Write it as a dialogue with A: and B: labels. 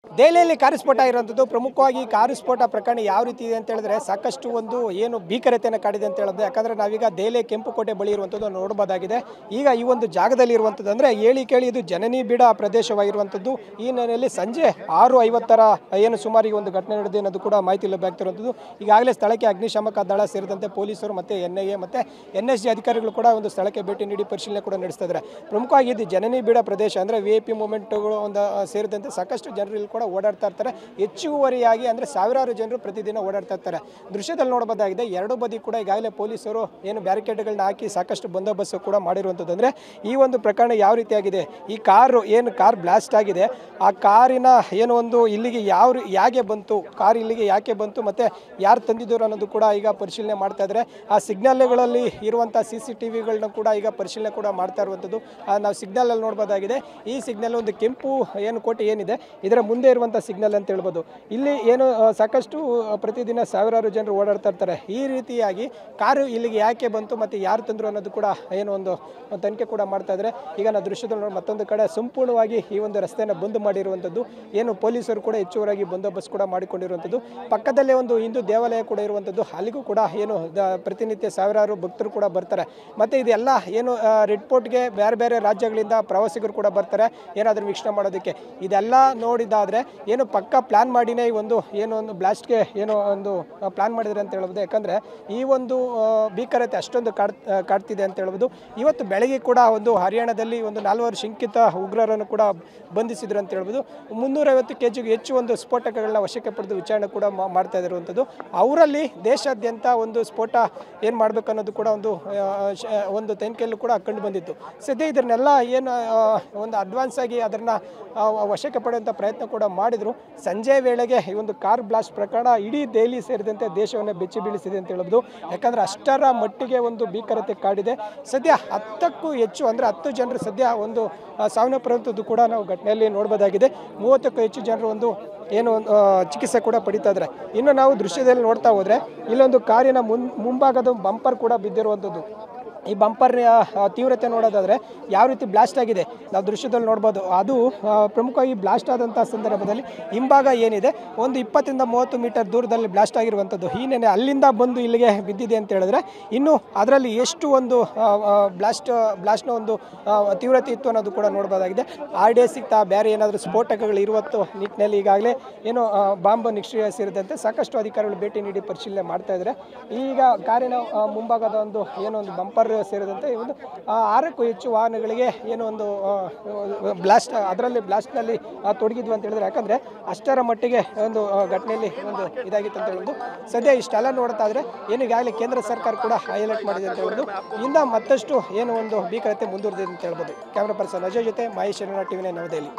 A: ದೆಹಲಿಯಲ್ಲಿ ಕಾರು ಸ್ಫೋಟ ಇರುವಂಥದ್ದು ಪ್ರಮುಖವಾಗಿ ಕಾರು ಸ್ಫೋಟ ಪ್ರಕರಣ ಯಾವ ರೀತಿ ಇದೆ ಅಂತ ಹೇಳಿದ್ರೆ ಸಾಕಷ್ಟು ಒಂದು ಏನು ಭೀಕರತೆಯನ್ನು ಕಾಡಿದೆ ಅಂತ ಹೇಳಿದ್ರೆ ಯಾಕಂದರೆ ನಾವೀಗ ದೆಹಲಿ ಕೆಂಪುಕೋಟೆ ಬಳಿ ಇರುವಂಥದ್ದು ನೋಡಬಹುದಾಗಿದೆ. ಈಗ ಈ ಒಂದು ಜಾಗದಲ್ಲಿ ಇರುವಂಥದ್ದು ಅಂದರೆ ಹೇಳಿ ಕೇಳಿ ಇದು ಜನನಿ ಬೀಡ ಪ್ರದೇಶವಾಗಿರುವಂಥದ್ದು. ಈ ನೆಲೆಯಲ್ಲಿ ಸಂಜೆ 6:50 ಏನು ಸುಮಾರಿಗೆ ಒಂದು ಘಟನೆ ನಡೆದಿದೆ ಅನ್ನೋದು ಕೂಡ ಮಾಹಿತಿ ಲಭ್ಯವಾಗ್ತಿರುವಂಥದ್ದು. ಈಗಾಗಲೇ ಸ್ಥಳಕ್ಕೆ ಅಗ್ನಿಶಾಮಕ ದಳ ಸೇರಿದಂತೆ ಪೊಲೀಸರು ಮತ್ತು NIA ಮತ್ತು NSG ಅಧಿಕಾರಿಗಳು ಕೂಡ ಒಂದು ಸ್ಥಳಕ್ಕೆ ಭೇಟಿ ನೀಡಿ ಪರಿಶೀಲನೆ ಕೂಡ ನಡೆಸ್ತಾ ಇದ್ದಾರೆ. ಪ್ರಮುಖವಾಗಿ ಇದು ಜನನಿ ಬೀಡ ಪ್ರದೇಶ ಅಂದರೆ VIP ಮೂವ್ಮೆಂಟ್ಗಳು ಒಂದು ಸೇರಿದಂತೆ ಸಾಕಷ್ಟು ಜನರು ಇಲ್ಲಿ ಕೂಡ ಓಡಾಡ್ತಾ ಇರ್ತಾರೆ. ಹೆಚ್ಚುವರಿಯಾಗಿ ಅಂದರೆ ಸಾವಿರಾರು ಜನರು ಪ್ರತಿದಿನ ಓಡಾಡ್ತಾ ಇರ್ತಾರೆ. ದೃಶ್ಯದಲ್ಲಿ ನೋಡಬಹುದಾಗಿದೆ ಎರಡು ಬದಿ ಕೂಡ ಈಗಾಗಲೇ ಪೊಲೀಸರು ಏನು ಬ್ಯಾರಿಕೇಡ್ಗಳನ್ನ ಹಾಕಿ ಸಾಕಷ್ಟು ಬಂದೋಬಸ್ತ್ ಕೂಡ ಮಾಡಿರುವಂಥದ್ದು. ಅಂದರೆ ಈ ಒಂದು ಪ್ರಕರಣ ಯಾವ ರೀತಿಯಾಗಿದೆ, ಈ ಕಾರ್ ಬ್ಲಾಸ್ಟ್ ಆಗಿದೆ, ಆ ಕಾರಿನ ಏನು ಒಂದು ಇಲ್ಲಿಗೆ ಯಾಕೆ ಬಂತು, ಕಾರ್ ಇಲ್ಲಿಗೆ ಯಾಕೆ ಬಂತು ಮತ್ತು ಯಾರು ತಂದಿದ್ದರು ಅನ್ನೋದು ಕೂಡ ಈಗ ಪರಿಶೀಲನೆ ಮಾಡ್ತಾ ಇದ್ದಾರೆ. ಆ ಸಿಗ್ನಲ್ಗಳಲ್ಲಿ ಇರುವಂಥ CCTVಗಳನ್ನ ಕೂಡ ಈಗ ಪರಿಶೀಲನೆ ಕೂಡ ಮಾಡ್ತಾ ಇರುವಂಥದ್ದು. ನಾವು ಸಿಗ್ನಲಲ್ಲಿ ನೋಡ್ಬೋದಾಗಿದೆ. ಈ ಸಿಗ್ನಲ್ ಒಂದು ಕೆಂಪು ಏನು ಕೋಟೆ ಏನಿದೆ ಇದರ ಮುಂದೆ ಇರುವಂಥ ಸಿಗ್ನಲ್ ಅಂತ ಹೇಳ್ಬೋದು. ಇಲ್ಲಿ ಏನು ಸಾಕಷ್ಟು ಪ್ರತಿದಿನ ಸಾವಿರಾರು ಜನರು ಓಡಾಡ್ತಾ ಇರ್ತಾರೆ. ಈ ರೀತಿಯಾಗಿ ಕಾರು ಇಲ್ಲಿಗೆ ಯಾಕೆ ಬಂತು ಮತ್ತು ಯಾರು ತಂದರು ಅನ್ನೋದು ಕೂಡ ಏನು ಒಂದು ತನಿಖೆ ಕೂಡ ಮಾಡ್ತಾ ಇದ್ದಾರೆ. ಈಗ ನಾವು ದೃಶ್ಯದಲ್ಲಿ ನೋಡಿ ಮತ್ತೊಂದು ಕಡೆ ಸಂಪೂರ್ಣವಾಗಿ ಈ ಒಂದು ರಸ್ತೆಯನ್ನು ಬಂದ್ ಮಾಡಿರುವಂಥದ್ದು. ಏನು ಪೊಲೀಸರು ಕೂಡ ಹೆಚ್ಚುವರಾಗಿ ಬಂದೋಬಸ್ತ್ ಕೂಡ ಮಾಡಿಕೊಂಡಿರುವಂಥದ್ದು. ಪಕ್ಕದಲ್ಲೇ ಒಂದು ಹಿಂದೂ ದೇವಾಲಯ ಕೂಡ ಇರುವಂಥದ್ದು. ಅಲ್ಲಿಗೂ ಕೂಡ ಏನು ಪ್ರತಿನಿತ್ಯ ಸಾವಿರಾರು ಭಕ್ತರು ಕೂಡ ಬರ್ತಾರೆ. ಮತ್ತು ಇದೆಲ್ಲ ಏನು ರೆಡ್ ಫೋರ್ಟ್ಗೆ ಬೇರೆ ಬೇರೆ ರಾಜ್ಯಗಳಿಂದ ಪ್ರವಾಸಿಗರು ಕೂಡ ಬರ್ತಾರೆ ಏನಾದರೂ ವೀಕ್ಷಣೆ ಮಾಡೋದಕ್ಕೆ. ಇದೆಲ್ಲ ನೋಡಿದಾದರೆ ಏನು ಪಕ್ಕ ಪ್ಲ್ಯಾನ್ ಮಾಡಿನೇ ಈ ಒಂದು ಬ್ಲಾಸ್ಟ್ಗೆ ಒಂದು ಪ್ಲ್ಯಾನ್ ಮಾಡಿದ್ದಾರೆ ಅಂತ ಹೇಳ್ಬೋದು. ಯಾಕಂದರೆ ಈ ಒಂದು ಭೀಕರತೆ ಅಷ್ಟೊಂದು ಕಾಡ್ತಿದೆ ಅಂತ ಹೇಳ್ಬೋದು. ಇವತ್ತು ಬೆಳಗ್ಗೆ ಕೂಡ ಒಂದು ಹರಿಯಾಣದಲ್ಲಿ ಒಂದು 4 ಶಂಕಿತ ಉಗ್ರರನ್ನು ಕೂಡ ಬಂಧಿಸಿದ್ರು ಅಂತ ಹೇಳ್ಬೋದು. 350 kgಗೂ ಹೆಚ್ಚು ಒಂದು ಸ್ಫೋಟಕಗಳನ್ನ ವಶಕ್ಕೆ ಪಡೆದು ವಿಚಾರಣೆ ಕೂಡ ಮಾಡ್ತಾ ಇರುವಂಥದ್ದು. ಅವರಲ್ಲಿ ದೇಶಾದ್ಯಂತ ಒಂದು ಸ್ಫೋಟ ಏನು ಮಾಡಬೇಕು ಅನ್ನೋದು ಕೂಡ ಒಂದು ತನಿಖೆಯಲ್ಲೂ ಕೂಡ ಕಂಡು ಬಂದಿತ್ತು. ಸದ್ಯ ಇದನ್ನೆಲ್ಲ ಏನು ಒಂದು ಅಡ್ವಾನ್ಸ್ ಆಗಿ ಅದನ್ನು ವಶಕ್ಕೆ ಪಡೆಯುವಂಥ ಪ್ರಯತ್ನ ಕೂಡ ಮಾಡಿದರು. ಸಂಜೆ ವೇಳೆಗೆ ಈ ಒಂದು ಕಾರ್ ಬ್ಲಾಸ್ಟ್ ಪ್ರಕರಣ ಇಡೀ ದೆಹಲಿ ಸೇರಿದಂತೆ ದೇಶವನ್ನು ಬೆಚ್ಚಿ ಬೀಳಿಸಿದೆ ಅಂತ ಹೇಳ್ಬೋದು. ಯಾಕಂದರೆ ಅಷ್ಟರ ಮಟ್ಟಿಗೆ ಒಂದು ಭೀಕರತೆ ಕಾಡಿದೆ. ಸದ್ಯ 10ಕ್ಕೂ ಹೆಚ್ಚು ಅಂದರೆ 10 ಜನರು ಸದ್ಯ ಒಂದು ಸಾವನ್ನಪ್ಪಿರುವಂಥದ್ದು ಕೂಡ ನಾವು ಘಟನೆಯಲ್ಲಿ ನೋಡ್ಬೋದಾಗಿದೆ. 30ಕ್ಕೂ ಹೆಚ್ಚು ಜನರು ಒಂದು ಚಿಕಿತ್ಸೆ ಕೂಡ ಪಡಿತಾ ಇದ್ದಾರೆ. ಇನ್ನು ನಾವು ದೃಶ್ಯದಲ್ಲಿ ನೋಡ್ತಾ ಹೋದರೆ ಇಲ್ಲೊಂದು ಕಾರಿನ ಮುಂಭಾಗದ ಬಂಪರ್ ಕೂಡ ಬಿದ್ದಿರುವಂಥದ್ದು. ಈ ಬಂಪರ್ನ ತೀವ್ರತೆ ನೋಡೋದಾದರೆ ಯಾವ ರೀತಿ ಬ್ಲಾಸ್ಟ್ ಆಗಿದೆ ನಾವು ದೃಶ್ಯದಲ್ಲಿ ನೋಡ್ಬೋದು. ಅದು ಪ್ರಮುಖವಾಗಿ ಬ್ಲಾಸ್ಟ್ ಆದಂಥ ಸಂದರ್ಭದಲ್ಲಿ ಹಿಂಭಾಗ ಏನಿದೆ ಒಂದು 20 ರಿಂದ 30 ಮೀಟರ್ ದೂರದಲ್ಲಿ ಬ್ಲಾಸ್ಟ್ ಆಗಿರುವಂಥದ್ದು. ಹೀನೇನೆ ಅಲ್ಲಿಂದ ಬಂದು ಇಲ್ಲಿಗೆ ಬಿದ್ದಿದೆ ಅಂತ ಹೇಳಿದ್ರೆ ಇನ್ನು ಅದರಲ್ಲಿ ಎಷ್ಟು ಒಂದು ಬ್ಲಾಸ್ಟ್ನ ಒಂದು ತೀವ್ರತೆ ಇತ್ತು ಅನ್ನೋದು ಕೂಡ ನೋಡ್ಬೋದಾಗಿದೆ. RDA ಸಿಗ್ತಾ ಬೇರೆ ಏನಾದರೂ ಸ್ಫೋಟಕಗಳು ಇರುವತ್ತು ನಿಟ್ಟಿನಲ್ಲಿ ಈಗಾಗಲೇ ಬಾಂಬ್ ನಿಷ್ಕ್ರಿಯ ಸೇರಿದಂತೆ ಸಾಕಷ್ಟು ಅಧಿಕಾರಿಗಳು ಭೇಟಿ ನೀಡಿ ಪರಿಶೀಲನೆ ಮಾಡ್ತಾ ಇದ್ದಾರೆ. ಈಗ ಕಾರಿನ ಮುಂಭಾಗದ ಒಂದು ಬಂಪರ್ ಸೇರಿದಂತೆ ಒಂದು 6ಕ್ಕೂ ಹೆಚ್ಚು ವಾಹನಗಳಿಗೆ ಬ್ಲಾಸ್ಟ್ನಲ್ಲಿ ತೊಡಗಿದ್ವು ಅಂತ ಹೇಳಿದ್ರೆ. ಯಾಕಂದರೆ ಅಷ್ಟರ ಮಟ್ಟಿಗೆ ಒಂದು ಘಟನೆಯಲ್ಲಿ ಇದಾಗಿತ್ತು ಅಂತ ಹೇಳ್ಬೋದು. ಸದ್ಯ ಇಷ್ಟೆಲ್ಲ ನೋಡ್ತಾ ಇದ್ರೆ ಈಗಾಗಲೇ ಕೇಂದ್ರ ಸರ್ಕಾರ ಕೂಡ ಹೈಲೈಟ್ ಮಾಡಿದೆ ಅಂತ ಹೇಳ್ಬೋದು. ಇಂದ ಮತ್ತಷ್ಟು ಭೀಕರತೆ ಮುಂದುವರೆದಿದೆ ಅಂತ ಹೇಳ್ಬೋದು. ಕ್ಯಾಮ್ರಾ ಪರ್ಸನ್ ಅಜಯ್ ಜೊತೆ ಮಹೇಶ್, ಟಿವಿ9 ನವದೆಹಲಿ.